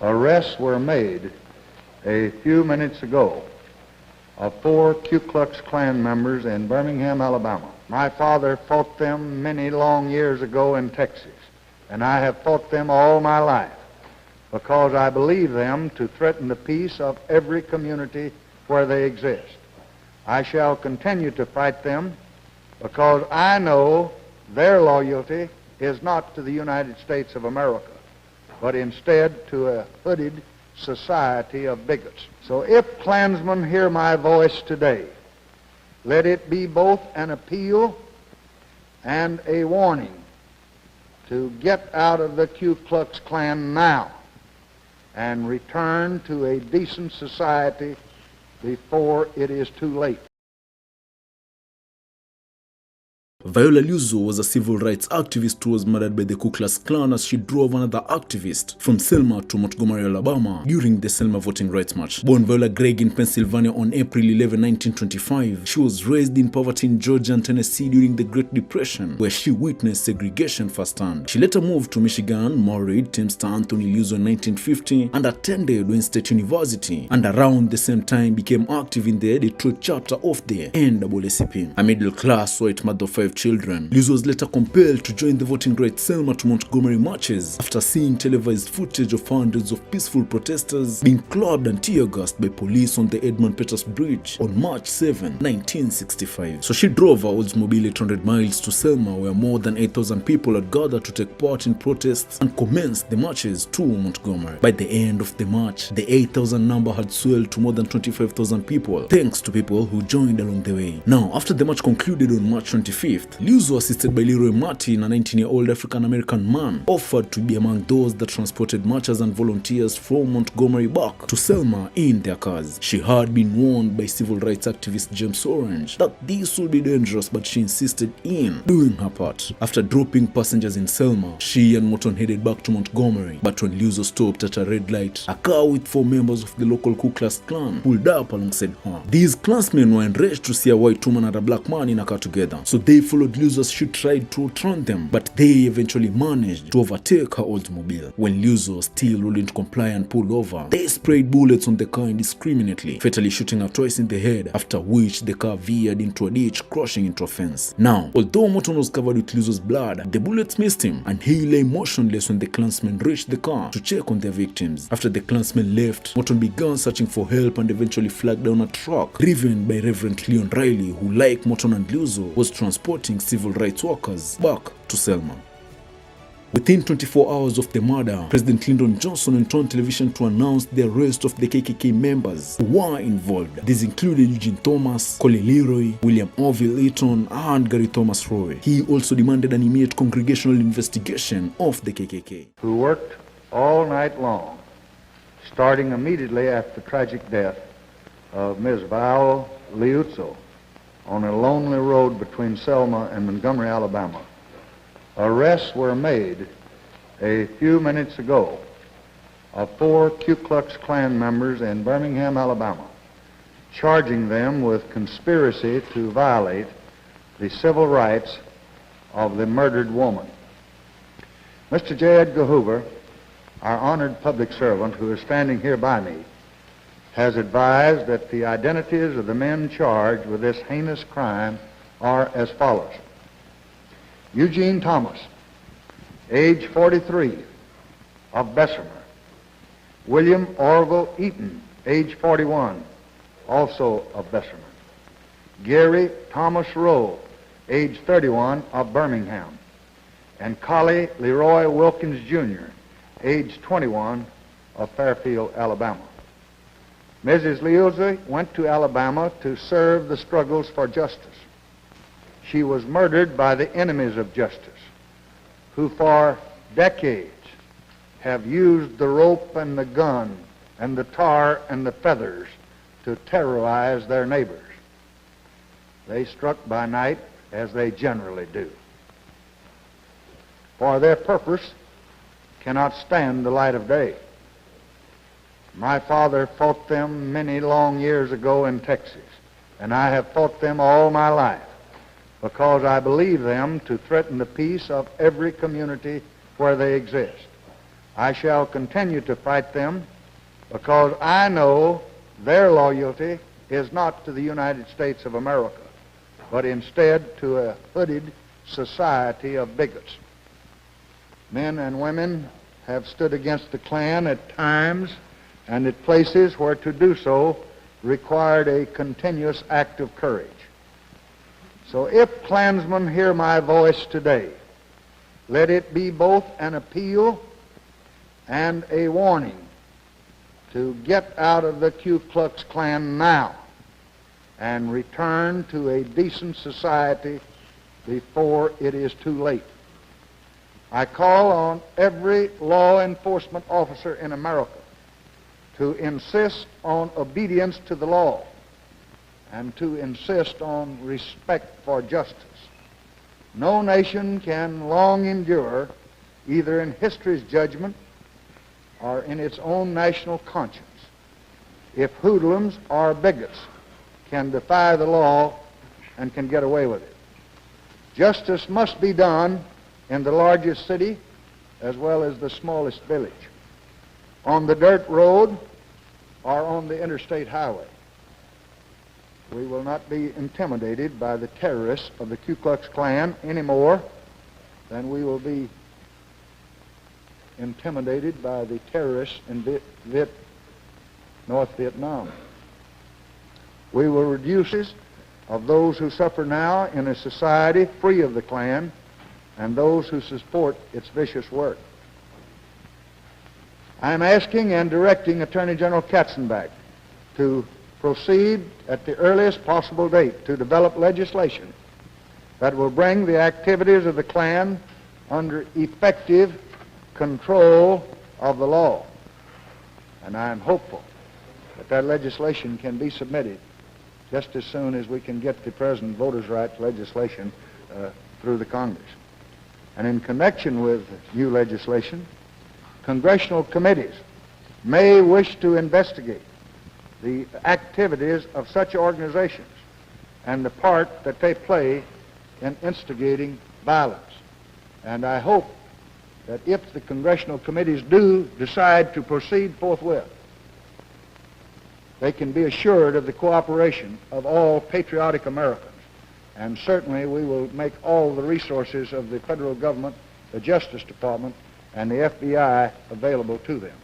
Arrests were made a few minutes ago of 4 Ku Klux Klan members in Birmingham, Alabama. My father fought them many long years ago in Texas, and I have fought them all my life because I believe them to threaten the peace of every community where they exist. I shall continue to fight them because I know their loyalty is not to the United States of America, but instead to a hooded society of bigots. So if Klansmen hear my voice today, let it be both an appeal and a warning to get out of the Ku Klux Klan now and return to a decent society before it is too late. Viola Liuzzo was a civil rights activist who was murdered by the Ku Klux Klan as she drove another activist from Selma to Montgomery, Alabama during the Selma Voting Rights March. Born Viola Gregg in Pennsylvania on April 11, 1925, she was raised in poverty in Georgia and Tennessee during the Great Depression, where she witnessed segregation firsthand. She later moved to Michigan, married Teamster Anthony Liuzzo in 1950, and attended Wayne State University, and around the same time became active in the Detroit chapter of the NAACP. A middle-class white mother of 5 children, Liuzzo was later compelled to join the voting rights Selma to Montgomery marches after seeing televised footage of hundreds of peaceful protesters being clubbed and tear-gassed by police on the Edmund Pettus Bridge on March 7, 1965. So she drove her Oldsmobile 800 miles to Selma, where more than 8,000 people had gathered to take part in protests, and commenced the marches to Montgomery. By the end of the march, the 8,000 number had swelled to more than 25,000 people, thanks to people who joined along the way. Now, after the march concluded on March 25th, Liuzzo, assisted by Leroy Martin, a 19-year-old African-American man, offered to be among those that transported marchers and volunteers from Montgomery back to Selma in their cars. She had been warned by civil rights activist James Orange that this would be dangerous, but she insisted in doing her part. After dropping passengers in Selma, she and Morton headed back to Montgomery, but when Liuzzo stopped at a red light, a car with 4 members of the local Ku Klux Klan pulled up alongside her. These Klansmen were enraged to see a white woman and a black man in a car together, so they followed Liuzzo as she tried to outrun them, but they eventually managed to overtake her Oldsmobile. When Liuzzo still wouldn't comply and pulled over, they sprayed bullets on the car indiscriminately, fatally shooting her twice in the head, after which the car veered into a ditch, crashing into a fence. Now, although Morton was covered with Liuzzo's blood, the bullets missed him, and he lay motionless when the Klansmen reached the car to check on their victims. After the Klansmen left, Morton began searching for help and eventually flagged down a truck driven by Reverend Leon Riley, who, like Morton and Liuzzo, was transporting civil rights workers back to Selma. Within 24 hours of the murder, President Lyndon Johnson went on television to announce the arrest of the KKK members who were involved. These included Eugene Thomas, Coley Leroy, William Orville Eaton, and Gary Thomas Roy. He also demanded an immediate congregational investigation of the KKK. Who worked all night long, starting immediately after the tragic death of Ms. Viola Liuzzo on a lonely road between Selma and Montgomery, Alabama. Arrests were made a few minutes ago of 4 Ku Klux Klan members in Birmingham, Alabama, charging them with conspiracy to violate the civil rights of the murdered woman. Mr. J. Edgar Hoover, our honored public servant who is standing here by me, has advised that the identities of the men charged with this heinous crime are as follows. Eugene Thomas, age 43, of Bessemer. William Orville Eaton, age 41, also of Bessemer. Gary Thomas Rowe, age 31, of Birmingham. And Collie Leroy Wilkins, Jr., age 21, of Fairfield, Alabama. Mrs. Liuzzo went to Alabama to serve the struggles for justice. She was murdered by the enemies of justice, who for decades have used the rope and the gun and the tar and the feathers to terrorize their neighbors. They struck by night, as they generally do, for their purpose cannot stand the light of day. My father fought them many long years ago in Texas, and I have fought them all my life because I believe them to threaten the peace of every community where they exist. I shall continue to fight them because I know their loyalty is not to the United States of America, but instead to a hooded society of bigots. Men and women have stood against the Klan at times and at places where to do so required a continuous act of courage. So if Klansmen hear my voice today, let it be both an appeal and a warning to get out of the Ku Klux Klan now and return to a decent society before it is too late. I call on every law enforcement officer in America to insist on obedience to the law and to insist on respect for justice. No nation can long endure, either in history's judgment or in its own national conscience, if hoodlums or bigots can defy the law and can get away with it. Justice must be done in the largest city as well as the smallest village, on the dirt road or on the interstate highway. We will not be intimidated by the terrorists of the Ku Klux Klan any more than we will be intimidated by the terrorists in North Vietnam. We will reduce of those who suffer now in a society free of the Klan and those who support its vicious work. I am asking and directing Attorney General Katzenbach to proceed at the earliest possible date to develop legislation that will bring the activities of the Klan under effective control of the law. And I am hopeful that that legislation can be submitted just as soon as we can get the present voters' rights legislation through the Congress. And in connection with new legislation, congressional committees may wish to investigate the activities of such organizations and the part that they play in instigating violence. And I hope that if the congressional committees do decide to proceed forthwith, they can be assured of the cooperation of all patriotic Americans. And certainly we will make all the resources of the federal government, the Justice Department, and the FBI available to them.